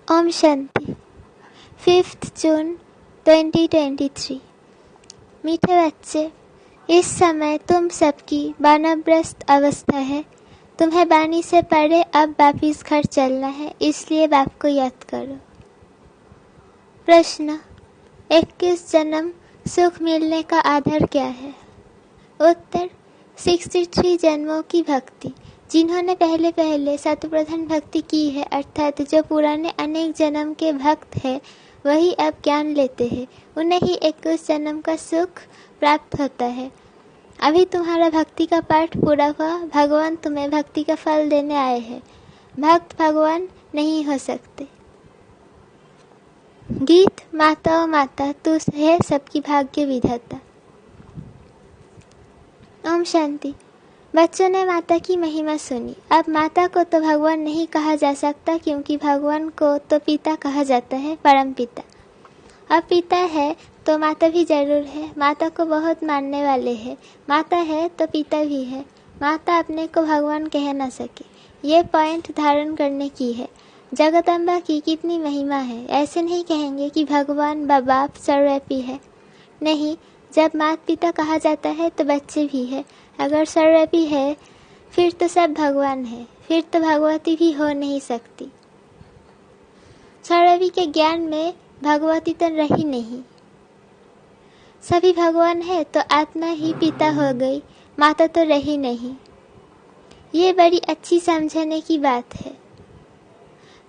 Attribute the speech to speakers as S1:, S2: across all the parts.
S1: ओम शांति। 5 जून 2023। मीठे बच्चे, इस समय तुम सबकी वानप्रस्थ अवस्था है। तुम्हें वाणी से परे अब वापिस घर चलना है, इसलिए बाप को याद करो। प्रश्न: 21 जन्म सुख मिलने का आधार क्या है? उत्तर: 63 जन्मों की भक्ति। जिन्होंने पहले पहले शतप्रधान भक्ति की है, अर्थात जो पुराने अनेक जन्म के भक्त हैं, वही अब ज्ञान लेते हैं। उन्हें ही 21 जन्म का सुख प्राप्त होता है। अभी तुम्हारा भक्ति का पाठ पूरा हुआ। भगवान तुम्हें भक्ति का फल देने आए हैं। भक्त भगवान नहीं हो सकते। गीत: माता ओ माता तू है सबकी भाग्य विधाता। ओम शांति। बच्चों ने माता की महिमा सुनी। अब माता को तो भगवान नहीं कहा जा सकता, क्योंकि भगवान को तो पिता कहा जाता है, परम पिता। अब पिता है तो माता भी जरूर है। माता को बहुत मानने वाले हैं। माता है तो पिता भी है। माता अपने को भगवान कह न सके, ये पॉइंट धारण करने की है। जगदम्बा की कितनी महिमा है। ऐसे नहीं कहेंगे कि भगवान बाप सर्वव्यापी है। नहीं, जब माता पिता कहा जाता है तो बच्चे भी है। अगर सर्वव्यापी है फिर तो सब भगवान है, फिर तो भगवती भी हो नहीं सकती। सर्वव्यापी के ज्ञान में भगवती तो रही नहीं। सभी भगवान है तो आत्मा ही पिता हो गई, माता तो रही नहीं। ये बड़ी अच्छी समझने की बात है।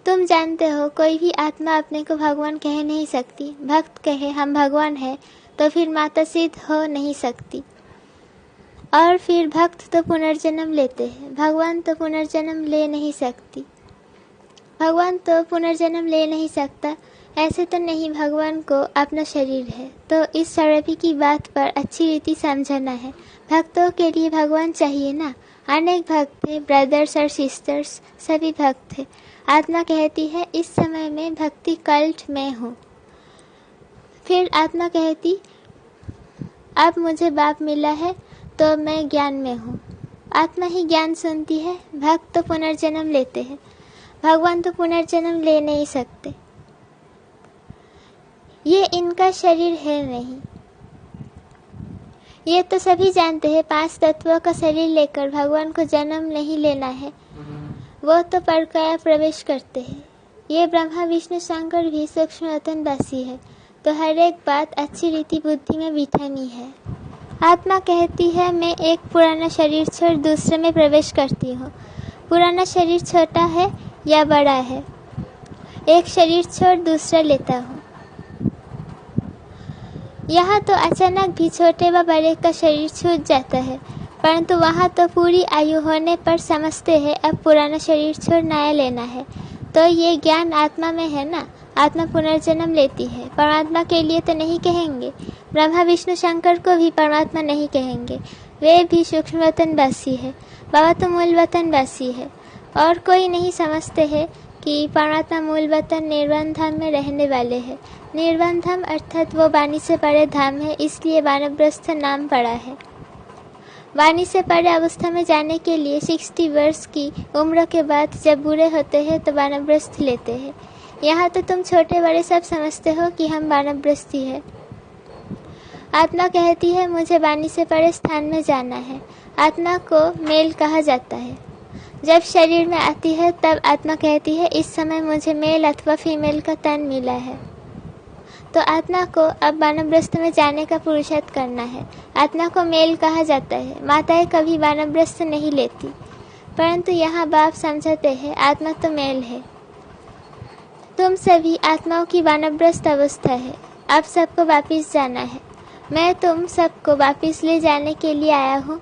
S1: तुम जानते हो कोई भी आत्मा अपने को भगवान कह नहीं सकती। भक्त कहे हम भगवान है तो फिर माता सिद्ध हो नहीं सकती। और फिर भक्त तो पुनर्जन्म लेते हैं, भगवान तो पुनर्जन्म ले नहीं सकती। भगवान तो पुनर्जन्म ले नहीं सकता। ऐसे तो नहीं भगवान को अपना शरीर है। तो इस सर्वव्यापी की बात पर अच्छी रीति समझना है। भक्तों के लिए भगवान चाहिए ना। अनेक भक्त थे, ब्रदर्स और सिस्टर्स, सभी भक्त थे। आत्मा कहती है इस समय में भक्ति कल्ट में हूँ। फिर आत्मा कहती अब मुझे बाप मिला है तो मैं ज्ञान में हूँ। आत्मा ही ज्ञान सुनती है। भक्त तो पुनर्जन्म लेते हैं, भगवान तो पुनर्जन्म ले नहीं सकते। ये इनका शरीर है नहीं। ये तो सभी जानते हैं 5 तत्वों का शरीर लेकर भगवान को जन्म नहीं लेना है। वो तो परकाया प्रवेश करते हैं। ये ब्रह्मा विष्णु शंकर भी सूक्ष्म वतनवासी है, तो हर एक बात अच्छी रीति बुद्धि में बिठानी है। आत्मा कहती है मैं एक पुराना शरीर छोड़ दूसरे में प्रवेश करती हूँ। पुराना शरीर छोटा है या बड़ा है, एक शरीर छोड़ दूसरा लेता हूँ। यहाँ तो अचानक भी छोटे व बड़े का शरीर छूट जाता है, परंतु वहाँ तो पूरी आयु होने पर समझते हैं अब पुराना शरीर छोड़ नया लेना है। तो ये ज्ञान आत्मा में है ना। आत्मा पुनर्जन्म लेती है। परमात्मा के लिए तो नहीं कहेंगे। ब्रह्मा विष्णु शंकर को भी परमात्मा नहीं कहेंगे, वे भी सूक्ष्म वतनवासी है। बाबा तो मूल वतनवासी है। और कोई नहीं समझते हैं कि परमात्मा मूल वतन निर्वाण धाम में रहने वाले हैं। निर्वाण धाम अर्थात वो वाणी से परे धाम है, इसलिए वानप्रस्थ नाम पड़ा है। वाणी से परे अवस्था में जाने के लिए 60 वर्ष की उम्र के बाद जब बूढ़े होते हैं तो वानप्रस्थ लेते हैं। यहाँ तो तुम छोटे बड़े सब समझते हो कि हम वानप्रस्थी है। आत्मा कहती है मुझे वाणी से परे स्थान में जाना है। आत्मा को मेल कहा जाता है। जब शरीर में आती है तब आत्मा कहती है इस समय मुझे मेल अथवा फीमेल का तन मिला है। तो आत्मा को अब वानप्रस्थ में जाने का पुरुषार्थ करना है। आत्मा को मेल कहा जाता है। माताएं कभी वानप्रस्थ नहीं लेती, परंतु यहाँ बाप समझाते हैं आत्मा तो मेल है। तुम सभी आत्माओं की वानप्रस्थ अवस्था है। अब सबको वापिस जाना है। मैं तुम सबको वापिस ले जाने के लिए आया हूँ,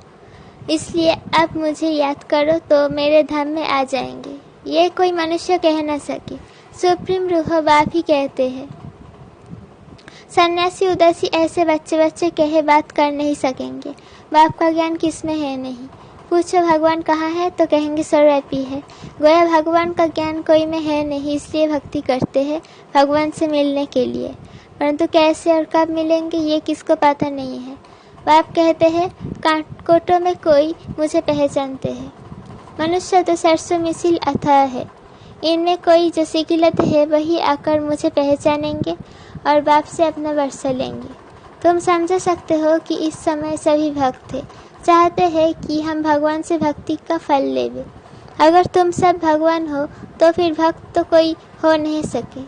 S1: इसलिए अब मुझे याद करो तो मेरे धाम में आ जाएंगे। ये कोई मनुष्य कह न सके, सुप्रीम रूह बाप ही कहते हैं। सन्यासी उदासी ऐसे बच्चे कहे बात कर नहीं सकेंगे। बाप का ज्ञान किसमें है नहीं। पूछो भगवान कहाँ है तो कहेंगे सर्वव्यापी है। गोया भगवान का ज्ञान कोई में है नहीं, इसलिए भक्ति करते हैं भगवान से मिलने के लिए, परंतु कैसे और कब मिलेंगे ये किसको पता नहीं है। बाप कहते हैं कांटकोटों में कोई मुझे पहचानते हैं। मनुष्य तो सरसों मिसिल अथाह है। इनमें कोई जो सिकिलत है वही आकर मुझे पहचानेंगे और बाप से अपना वर्षा लेंगे। तुम समझ सकते हो कि इस समय सभी भक्त थे, चाहते हैं कि हम भगवान से भक्ति का फल लेवे। अगर तुम सब भगवान हो तो फिर भक्त तो कोई हो नहीं सके।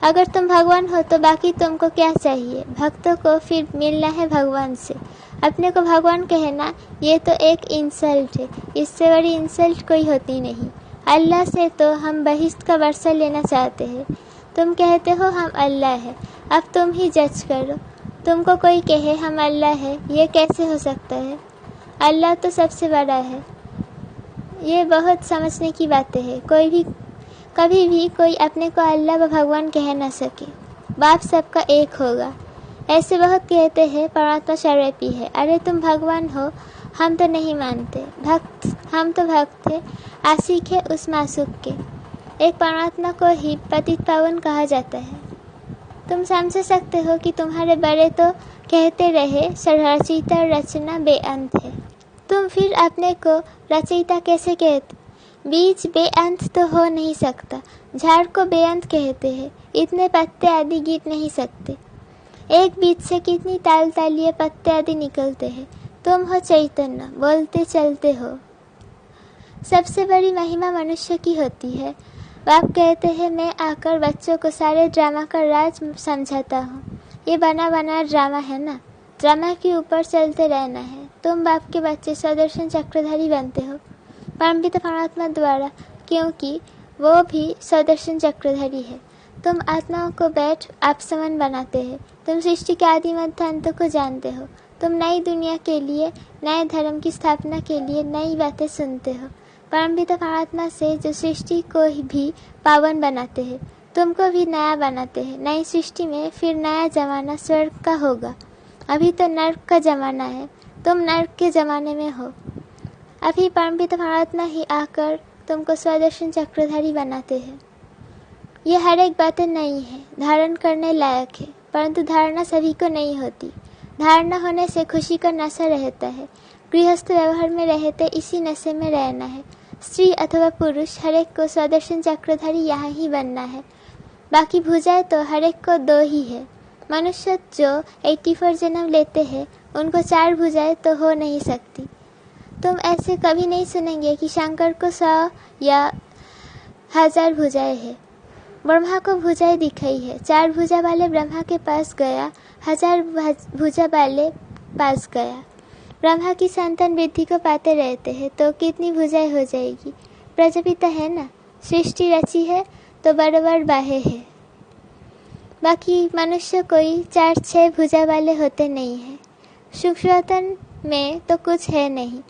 S1: अगर तुम भगवान हो तो बाकी तुमको क्या चाहिए? भक्तों को फिर मिलना है भगवान से। अपने को भगवान कहना ये तो एक इंसल्ट है, इससे बड़ी इंसल्ट कोई होती नहीं। अल्लाह से तो हम बहिश्त का वर्षा लेना चाहते हैं। तुम कहते हो हम अल्लाह है, अब तुम ही जज करो। तुमको कोई कहे हम अल्लाह है, ये कैसे हो सकता है? अल्लाह तो सबसे बड़ा है। ये बहुत समझने की बातें हैं। कभी भी कोई अपने को अल्लाह व भगवान कह न सके। बाप सबका एक होगा। ऐसे बहुत कहते हैं परमात्मा सर्वव्यापी है। अरे तुम भगवान हो, हम तो नहीं मानते। हम तो भक्त थे, आशिक है उस मासूक के। एक परमात्मा को ही पतित पावन कहा जाता है। तुम समझ सकते हो कि तुम्हारे बड़े तो कहते रहे रचयिता और रचना बेअंत है। तुम फिर अपने को रचयिता कैसे कहते? बीज बेअंत तो हो नहीं सकता। झाड़ को बेअंत कहते हैं। इतने पत्ते आदि गिर नहीं सकते। एक बीज से कितनी तालिए पत्ते आदि निकलते हैं। तुम हो चैतन्य, बोलते चलते हो। सबसे बड़ी महिमा मनुष्य की होती है। बाप कहते हैं मैं आकर बच्चों को सारे ड्रामा का राज समझाता हूँ। ये बना बना ड्रामा है ना, ड्रामा के ऊपर चलते रहना है। तुम बाप के बच्चे सुदर्शन चक्रधारी बनते हो परमपिता परमात्मा द्वारा, क्योंकि वो भी सुदर्शन चक्रधारी है। तुम आत्माओं को बैठ आप समान बनाते हैं। तुम सृष्टि के आदि मध्य अंत को जानते हो। तुम नई दुनिया के लिए, नए धर्म की स्थापना के लिए नई बातें सुनते हो। परमपिता परमात्मा से जो सृष्टि को भी पावन बनाते हैं, तुमको भी नया बनाते हैं। नई सृष्टि में फिर नया जमाना स्वर्ग का होगा। अभी तो नर्क का जमाना है, तुम नर्क के जमाने में हो। अभी परमपिता परमात्मा ही आकर तुमको सुदर्शन चक्रधारी बनाते हैं। ये हर एक बातें नहीं है, धारण करने लायक है, परंतु धारणा सभी को नहीं होती। धारणा होने से खुशी का नशा रहता है। गृहस्थ व्यवहार में रहते इसी नशे में रहना है। स्त्री अथवा पुरुष हर एक को सुदर्शन चक्रधारी यहाँ ही बनना है। बाकी भुजाएं तो हर एक को दो ही है। मनुष्य जो 84 जन्म लेते हैं उनको 4 भुजाएं तो हो नहीं सकती। तुम ऐसे कभी नहीं सुनेंगे कि शंकर को 100 या 1000 भुजाएं है। ब्रह्मा को भुजाएं दिखाई है। 4 भुजा वाले ब्रह्मा के पास गया, 1000 भुजा वाले पास गया। ब्रह्मा की संतान वृद्धि को पाते रहते हैं तो कितनी भुजाएं हो जाएगी? प्रजापिता है ना, सृष्टि रची है तो बड़ बाहे है। बाकी मनुष्य कोई 4-6 भुजा वाले होते नहीं हैं। सूक्ष्मतन में तो कुछ है नहीं।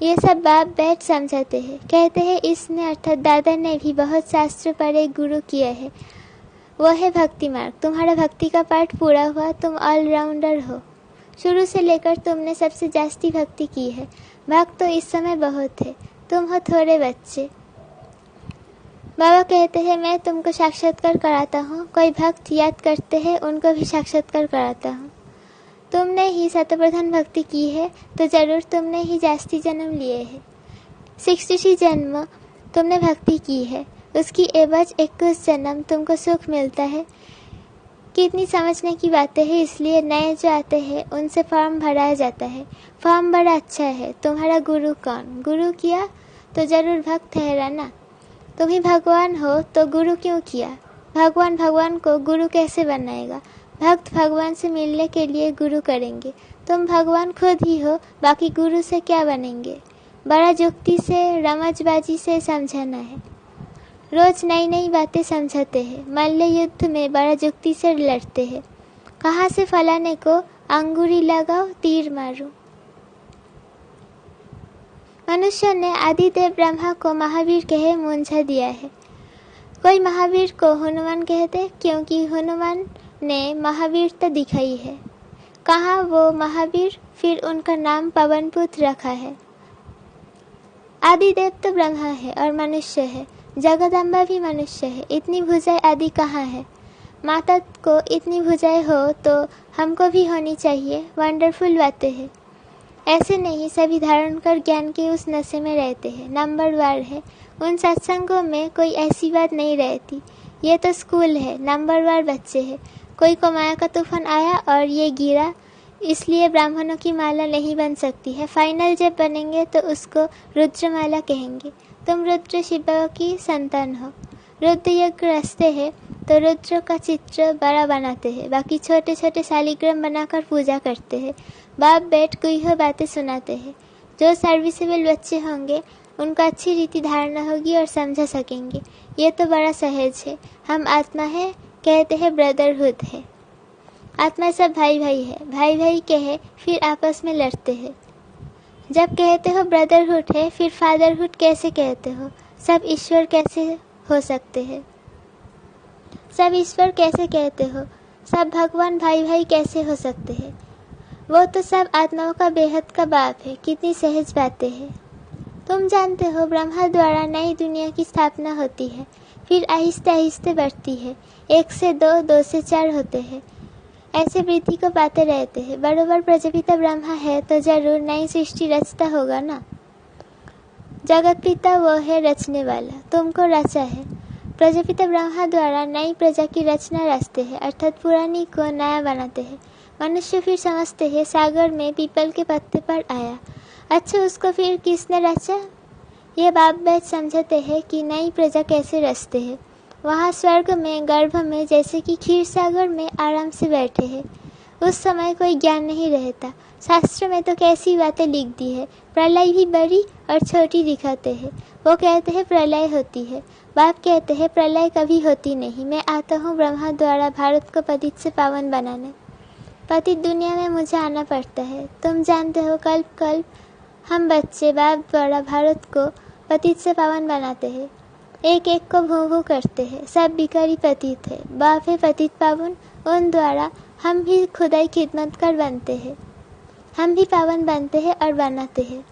S1: ये सब बाप बैठ समझाते हैं। कहते हैं इसने अर्थात दादा ने भी बहुत शास्त्र पढ़े गुरु किया है। वो है भक्ति मार्ग। तुम्हारा भक्ति का पाठ पूरा हुआ, तुम ऑलराउंडर हो। शुरू से लेकर तुमने सबसे जास्ती भक्ति की है। भक्त तो इस समय बहुत है, तुम हो थोड़े बच्चे। बाबा कहते हैं मैं तुमको साक्षात्कार कराता हूँ। कोई भक्त याद करते हैं उनको भी साक्षात्कार कराता हूँ। तुमने ही शतप्रधान भक्ति की है तो जरूर तुमने ही जास्ती जन्म लिए हैं। 63 जन्म तुमने भक्ति की है, उसकी एवज 21 जन्म तुमको सुख मिलता है। कितनी समझने की बातें हैं। इसलिए नए जो आते हैं उनसे फॉर्म भराया जाता है। फॉर्म बड़ा अच्छा है। तुम्हारा गुरु कौन? गुरु किया तो जरूर भक्त ठहरा ना। तुम ही भगवान हो तो गुरु क्यों किया? भगवान को गुरु कैसे बनाएगा? भक्त भगवान से मिलने के लिए गुरु करेंगे। तुम भगवान खुद ही हो, बाकी गुरु से क्या बनेंगे? बड़ा जुक्ति से, रमजबाजी से समझाना है। रोज नई नई बातें समझाते हैं। मल्ल युद्ध में बड़ा जुक्ति से लड़ते हैं। कहाँ से फलाने को अंगूरी लगाओ, तीर मारो। मनुष्य ने आदिदेव ब्रह्मा को महावीर कहे मूंझा दिया है। कोई महावीर को हनुमान कहते क्योंकि हनुमान ने महावीरता दिखाई है। कहाँ वो महावीर? फिर उनका नाम पवनपुत्र रखा है। आदिदेव तो ब्रह्मा है और मनुष्य है। जगदम्बा भी मनुष्य है। इतनी भुजाएं आदि कहाँ है? माता को इतनी भुजाएं हो तो हमको भी होनी चाहिए। वंडरफुल बातें हैं। ऐसे नहीं सभी धारण कर ज्ञान के उस नशे में रहते हैं। नंबर वार है। उन सत्संगों में कोई ऐसी बात नहीं रहती। ये तो स्कूल है, नंबरवार बच्चे हैं। कोई को माया का तूफान आया और ये गिरा, इसलिए ब्राह्मणों की माला नहीं बन सकती है। फाइनल जब बनेंगे तो उसको रुद्रमाला कहेंगे। तुम रुद्र शिव की संतान हो। रुद्र यज्ञ रचते हैं तो रुद्र का चित्र बड़ा बनाते हैं, बाकी छोटे छोटे शालिग्राम बनाकर पूजा करते हैं। बाप बैठ गुह्य बातें सुनाते हैं। जो सर्विसेबल बच्चे होंगे उनको अच्छी रीति धारणा होगी और समझा सकेंगे। ये तो बड़ा सहज है। हम आत्मा है, कहते हैं ब्रदरहुड है। आत्मा सब भाई भाई है, भाई भाई कहे फिर आपस में लड़ते हैं। जब कहते हो ब्रदरहुड है, फिर फादरहुड कैसे कहते हो? सब ईश्वर कैसे हो सकते हैं? सब ईश्वर कैसे कहते हो? सब भगवान भाई भाई कैसे हो सकते हैं? वो तो सब आत्माओं का बेहद का बाप है। कितनी सहज बातें हैं। तुम जानते हो ब्रह्मा द्वारा नई दुनिया की स्थापना होती है, फिर आहिस्ते आहिस्ते बढ़ती है। 1 से 2, 2 से 4 होते हैं। ऐसे वृद्धि को पाते रहते हैं। बरोबर प्रजापिता ब्रह्मा है तो जरूर नई सृष्टि रचता होगा ना। जगत पिता वो है रचने वाला, तुमको रचा है। प्रजापिता ब्रह्मा द्वारा नई प्रजा की रचना रचते हैं, अर्थात पुरानी को नया बनाते हैं। मनुष्य फिर समझते हैं सागर में पीपल के पत्ते पर आया। अच्छा, उसको फिर किसने रचा? ये बाप बैठ समझते हैं कि नई प्रजा कैसे रचते हैं। वहाँ स्वर्ग में, गर्भ में, जैसे कि क्षीर सागर में आराम से बैठे हैं। उस समय कोई ज्ञान नहीं रहता। शास्त्र में तो कैसी बातें लिख दी है। प्रलय भी बड़ी और छोटी दिखाते हैं। वो कहते हैं प्रलय होती है, बाप कहते हैं प्रलय कभी होती नहीं। मैं आता हूँ ब्रह्मा द्वारा भारत को पतित से पावन बनाने। पतित दुनिया में मुझे आना पड़ता है। तुम जानते हो कल्प कल्प हम बच्चे बाप द्वारा भारत को पतित से पावन बनाते हैं। एक एक को भू भू करते हैं। सब बिकारी पतित है, बाप है पतित पावन। उन द्वारा हम भी खुदाई खिदमत कर बनते हैं। हम भी पावन बनते हैं और बनाते हैं।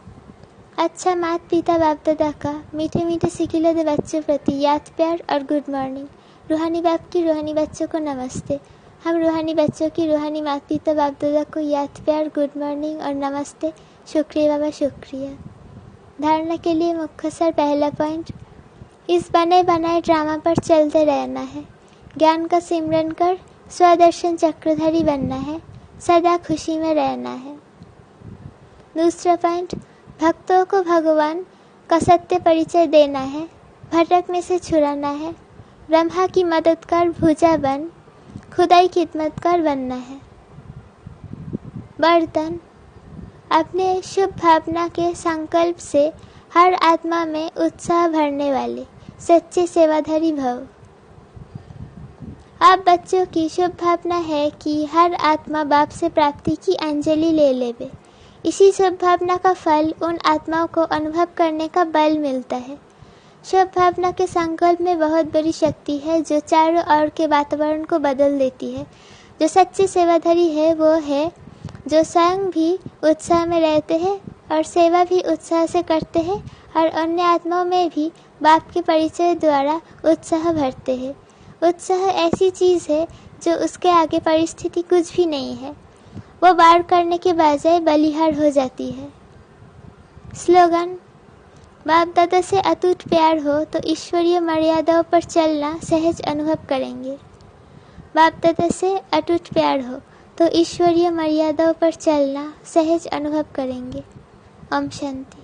S1: अच्छा, माता पिता बाप दादा का मीठे मीठे सिखिले बच्चों प्रति याद प्यार और गुड मॉर्निंग। रूहानी बाप की रूहानी बच्चों को नमस्ते। हम रूहानी बच्चों की रूहानी माता पिता बाप दादा को याद प्यार, गुड मॉर्निंग और नमस्ते। शुक्रिया बाबा, शुक्रिया। धारणा के लिए मुख्य सर पहला पॉइंट, इस बने बनाए ड्रामा पर चलते रहना है। ज्ञान का सिमरन कर स्वदर्शन चक्रधारी बनना है। सदा खुशी में रहना है। दूसरा पॉइंट, भक्तों को भगवान का सत्य परिचय देना है। भटकने से छुड़ाना है। ब्रह्मा की मदद कर भुजा बन, खुदाई खिदमतकार बनना है। वरदान, अपने शुभ भावना के संकल्प से हर आत्मा में उत्साह भरने वाले सच्चे सेवाधारी भव। आप बच्चों की शुभ भावना है कि हर आत्मा बाप से प्राप्ति की अंजलि ले लेवे। इसी शुभ भावना का फल उन आत्माओं को अनुभव करने का बल मिलता है। शुभ भावना के संकल्प में बहुत बड़ी शक्ति है जो चारों ओर के वातावरण को बदल देती है। जो सच्चे सेवाधारी है वो है जो स्वयं भी उत्साह में रहते हैं और सेवा भी उत्साह से करते हैं और अन्य आत्माओं में भी बाप के परिचय द्वारा उत्साह भरते हैं। उत्साह ऐसी चीज़ है जो उसके आगे परिस्थिति कुछ भी नहीं है। वो वार करने के बजाय बलिहार हो जाती है। स्लोगन, बाप दादा से अटूट प्यार हो तो ईश्वरीय मर्यादाओं पर चलना सहज अनुभव करेंगे। बाप दादा से अटूट प्यार हो तो ईश्वरीय मर्यादाओं पर चलना सहज अनुभव करेंगे। ओम शांति।